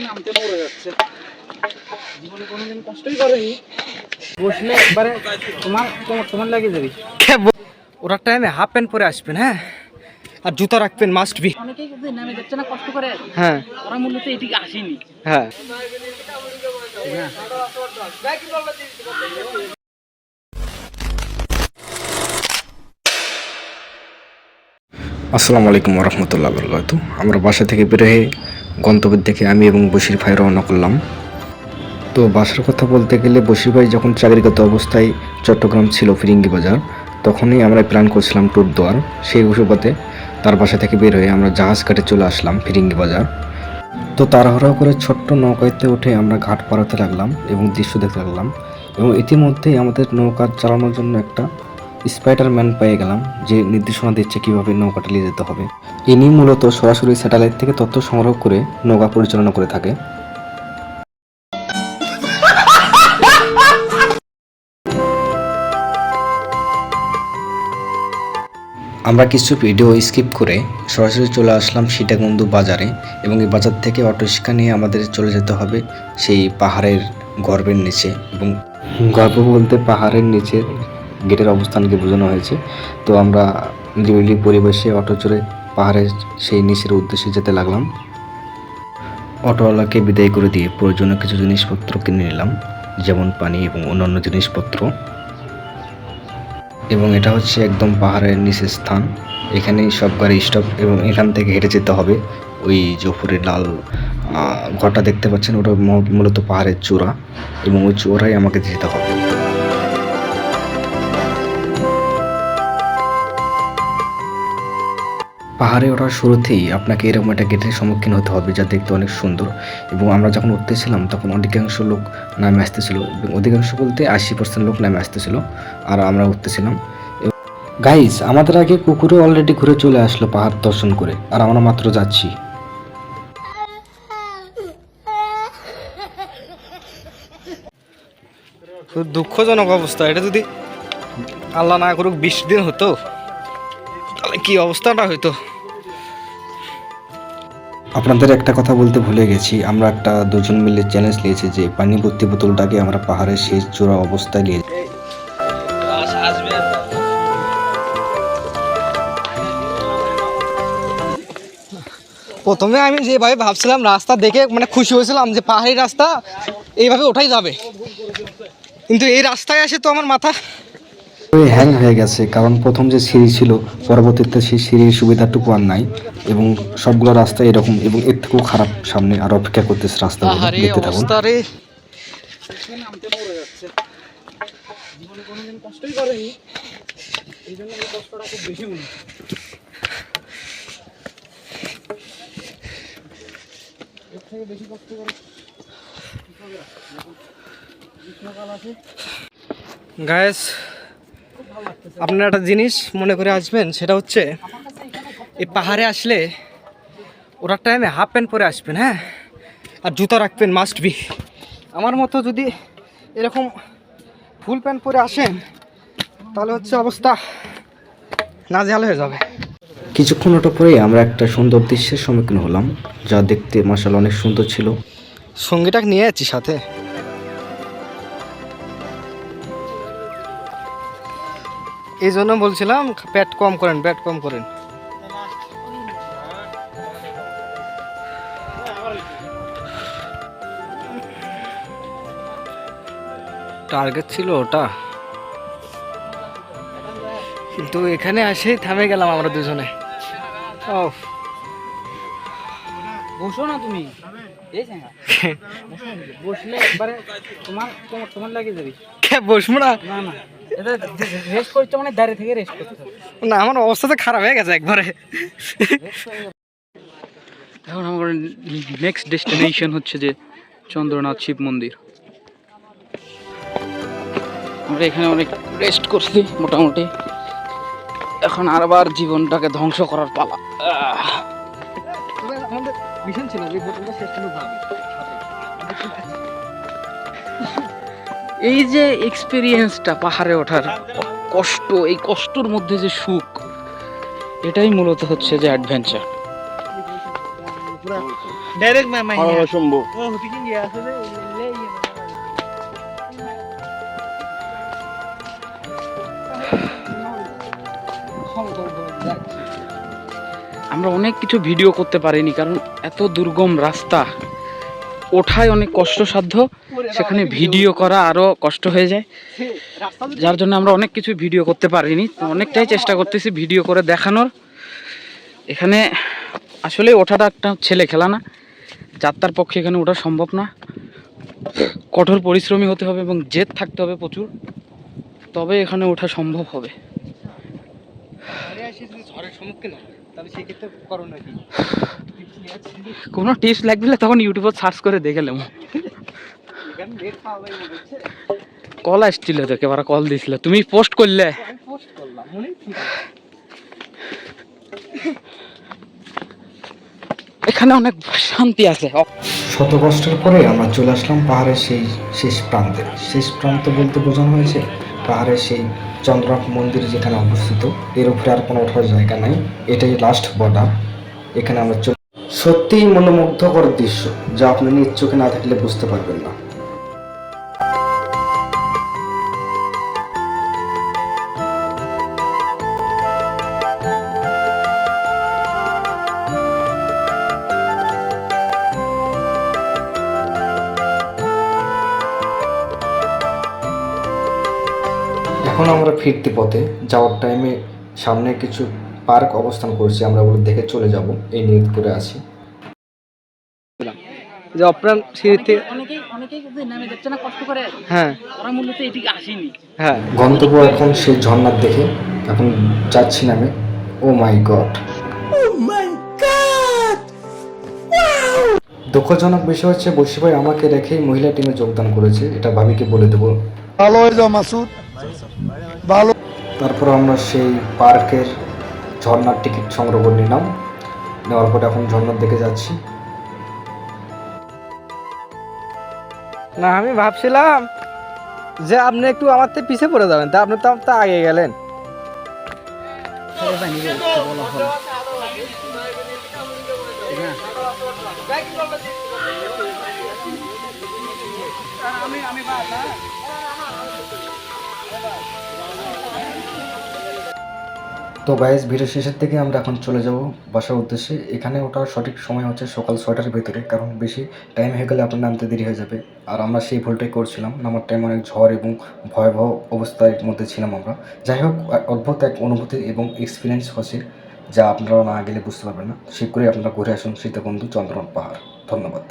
নামতে মরে যাচ্ছে, জীবনে কোনোদিন কষ্টই করেনি, বসলে একবারে তোমার তোমার তোমার লাগে যাবি। ওরা টাইমে হাফ প্যান্ট পরে আসবেন, হ্যাঁ, আর জুতা রাখবেন মাস্ট বি। অনেকেই কিন্তু নামে যাচ্ছে না কষ্ট করে, হ্যাঁ, ওরা মূলত এদিকে আসেনি, হ্যাঁ। আসসালামু আলাইকুম রহমতুল্লাহ বরকাতুহু। আমরা বাসা থেকে বের হয়ে গন্তব্যের দিকে আমি এবং বশির ভাই রওনা করলাম। তো বাসার কথা বলতে গেলে বশির ভাই যখন চাকরিগত অবস্থায় চট্টগ্রাম ছিল ফিরিঙ্গি বাজার, তখনই আমরা প্ল্যান করছিলাম ট্যুর দেওয়ার। সেই সুবাদে তার বাসা থেকে বের হয়ে আমরা জাহাজ ঘাটে চলে আসলাম ফিরিঙ্গি বাজার। তো তাড়াহুড়া করে ছোট্ট নৌকাতে উঠে আমরা ঘাট পাড়াতে লাগলাম এবং দৃশ্য দেখতে লাগলাম, এবং ইতিমধ্যেই আমাদের নৌকা চালানোর জন্য একটা স্পাইডারম্যান পেয়ে গেলাম, যে নির্দেশনা দিচ্ছে কিভাবে নৌকাটা নিয়ে যেতে হবে। ইনি মূলত সরাসরি স্যাটেলাইট থেকে তথ্য সংগ্রহ করে নৌকা পরিচালনা করে থাকে। আমরা কিছু ভিডিও স্কিপ করে সরাসরি চলে আসলাম সীতাকুণ্ডু বাজারে, এবং এই বাজার থেকে অটোরিক্সা নিয়ে আমাদের চলে যেতে হবে সেই পাহাড়ের গর্ভের নিচে, এবং গর্ভ বলতে পাহাড়ের নিচে গেটের অবস্থানকে বোঝানো হয়েছে। তো আমরা নিরিবিলি পরিবেশে অটো চড়ে পাহাড়ের সেই নিচের উদ্দেশ্যে যেতে লাগলাম। অটোওয়ালাকে বিদায় করে দিয়ে প্রয়োজনীয় কিছু জিনিসপত্র কিনে নিলাম, যেমন পানি এবং অন্যান্য জিনিসপত্র। এবং এটা হচ্ছে একদম পাহাড়ের নিচের স্থান, এখানেই সব গাড়ি স্টপ, এবং এখান থেকে হেঁটে যেতে হবে ওই যে উপরে লাল ঘরটা দেখতে পাচ্ছেন, ওটা মূলত পাহাড়ের চূড়া, এবং ওই চূড়াই আমাকে যেতে হবে। পাহাড়ে ওঠার শুরুতেই আপনাকে এরকম একটা গেটের সম্মুখীন হতে হবে, যা দেখতে অনেক সুন্দর। এবং আমরা যখন উঠতেছিলাম তখন অধিকাংশ লোক নামে আসতেছিল, এবং অধিকাংশ বলতে 80% লোক নামে আসতেছিল, আর আমরা উঠতেছিলাম। গাইস, আমাদের আগে কুকুরে অলরেডি ঘুরে চলে আসলো পাহাড় দর্শন করে, আর আমরা মাত্র যাচ্ছি। দুঃখজনক অবস্থা, এটা যদি আল্লাহ না করুক 20 দিন হতো, তাহলে কি অবস্থাটা হইতো। আপনাদের একটা কথা বলতে ভুলে গেছি, আমরা একটা দুজন মিলে চ্যালেঞ্জ নিয়েছি যে পানি ভর্তি বোতলটাকে আমরা পাহাড়ের শেষ চূড়া অবস্থায় নিয়ে। প্রথমে আমি যেভাবে ভাবছিলাম রাস্তা দেখে মানে খুশি হয়েছিলাম যে পাহাড়ি রাস্তা এইভাবে ওঠাই যাবে, কিন্তু এই রাস্তায় এসে তো আমার মাথা হ্যাং হয়ে গেছে, কারণ প্রথম যে সিঁড়ি ছিল পরবর্তীতে সেই সিঁড়ির সুবিধাটুকু আর নাই, এবং সবগুলো রাস্তা এরকম, এবং এর থেকেও খারাপ সামনে আর অপেক্ষা করতেছে রাস্তা। দেখতে থাকুন। জীবনে কোনোদিন কষ্টই করেনি, এই জন্য এই কষ্টটা খুব বেশি মনে হচ্ছে। এর থেকে বেশি কষ্ট করে গ্রীষ্মকাল আছে। গায়েস, আপনারা একটা জিনিস মনে করে আসবেন, সেটা হচ্ছে এই পাহাড়ে আসলে ওরা টাইমে হাফ প্যান্ট পরে আসবেন, হ্যাঁ, আর জুতা রাখবেন মাস্ট বি। আমার মতো যদি এরকম ফুল প্যান্ট পরে আসেন তাহলে হচ্ছে অবস্থা নাজেহাল হয়ে যাবে। কিছুক্ষণ ওটা পরেই আমরা একটা সুন্দর দৃশ্যের সম্মুখীন হলাম, যা দেখতে মাশাআল্লাহ অনেক সুন্দর ছিল। সঙ্গীটাকে নিয়ে যাচ্ছি সাথে, এই জন্য বলছিলাম ব্যাট কম করেন, ব্যাট কম করেন। টার্গেট ছিল ওটা, কিন্তু এখানে এসেই থামে গেলাম আমরা দুজনে। বসো না তুমি, বসলে একবারে তোমার তোমার তোমার লাগে যাবি। বসবো না, না না, এটা রেস্ট করতে মানে দাঁড়িয়ে থেকে রেস্ট করতে হবে না। আমার অবস্থা তো খারাপ হয়ে গেছে একবারে। এখন আমার নেক্সট ডেস্টিনেশন হচ্ছে যে চন্দ্রনাথ শিব মন্দির। আমরা এখানে অনেক রেস্ট করছি মোটামুটি, এখন আবার জীবনটাকে ধ্বংস করার পালা। আমাদের মিশন ছিল যে বোতলটা শেষ করে ভাবে এই যে এক্সপিরিয়েন্সটা, পাহাড়ে ওঠার কষ্ট, এই কষ্টর মধ্যে যে সুখ, এটাই মূলত হচ্ছে যে অ্যাডভেঞ্চার। ডাইরেক্ট মাই সম্ভব ও হুটিকিং গিয়া আছে রে লে আমরা অনেক কিছু ভিডিও করতে পারিনি, কারণ এত দুর্গম রাস্তা, ওঠায় অনেক কষ্টসাধ্য, সেখানে ভিডিও করা আরো কষ্ট হয়ে যায়, যার জন্য আমরা অনেক কিছু ভিডিও করতে পারিনি। তো অনেকটাই চেষ্টা করতেছি ভিডিও করে দেখানোর। এখানে আসলে ওঠাটা একটা ছেলে খেলা না, যাত্রার পক্ষে এখানে ওঠা সম্ভব না, কঠোর পরিশ্রমী হতে হবে এবং জেদ থাকতে হবে প্রচুর, তবে এখানে ওঠা সম্ভব হবে। ঝড়ের সম্মুখীন হয় তাহলে সেই ক্ষেত্রে করো নাকি কোনো টিপস লাগবে তখন ইউটিউবে সার্চ করে দেখেলাম। কল আসছিল তো, একেবারে কল দিছিল, তুমি পোস্ট করলে। আমি পোস্ট করলাম মনে ঠিক এখানে অনেক শান্তি আছে। শত কষ্টের পরে আমরা চলে আসলাম পাহাড়ের সেই শেষ প্রান্তে। শেষ প্রান্ত বলতে বোঝানো হয়েছে পাহাড়ের সেই চন্দ্রনাথ মন্দির যেখানে অবস্থিত, এর উপরে আর কোনো ওঠার জায়গা নাই, এটাই লাস্ট বর্ডার। এখানে আমরা সত্যিই মনোমুগ্ধকর দৃশ্য, যা আপনি নিজ চোখে না থাকলে বুঝতে পারবেন না। এখন আমরা ফিরতি পথে যাওয়ার টাইমে সামনে কিছু পার্ক অবস্থান করছি, আমরা ওগুলো দেখে চলে যাব এই নিয়ত করে আছি। যে অপ্রাণ সিঁড়িতে অনেকেই নামে যাচ্ছে না কষ্ট করে, হ্যাঁ ওরা মূলত এদিকে আসেনি। হ্যাঁ গন্তব্য এখন সেই ঝর্ণার দেখে এখন যাচ্ছি নামে। ও মাই গড, দুঃখজনক বিষয় হচ্ছে বসি ভাই আমাকে রেখেই মহিলা টিমে যোগদান করেছে, এটা ভাবিকে বলে দেবো। ভালো হয়ে যাও মাসুদ, ভালো। তারপর আমরা সেই পার্কের ঝর্ণার টিকিট সংগ্রহ করে নিলাম, নেওয়ার পরে এখন ঝর্ণার দিকে যাচ্ছি। না আমি ভাবছিলাম যে আপনি একটু আমার থেকে পিছিয়ে পড়ে যাবেন, তা আপনি তো আগে গেলেন। তো গাইস, ভিডিও শেষের দিকে আমরা এখন চলে যাব বাসার উদ্দেশ্যে। এখানে ওঠার সঠিক সময় হচ্ছে সকাল 6টার ভেতরে, কারণ বেশি টাইম হয়ে গেলে আপনার নামতে দেরি হয়ে যাবে। আর আমরা সেই ভুলটাই করছিলাম, নামার টাইম অনেক ঝড় এবং ভয়াবহ অবস্থার মধ্যে ছিলাম আমরা। যাই হোক, অদ্ভুত এক অনুভূতি এবং এক্সপিরিয়েন্স হচ্ছে, যা আপনারা না গেলে বুঝতে পারবেন না। শীঘ্রই আপনারা ঘুরে আসুন সীতাকুণ্ড চন্দ্রনাথ পাহাড়। ধন্যবাদ।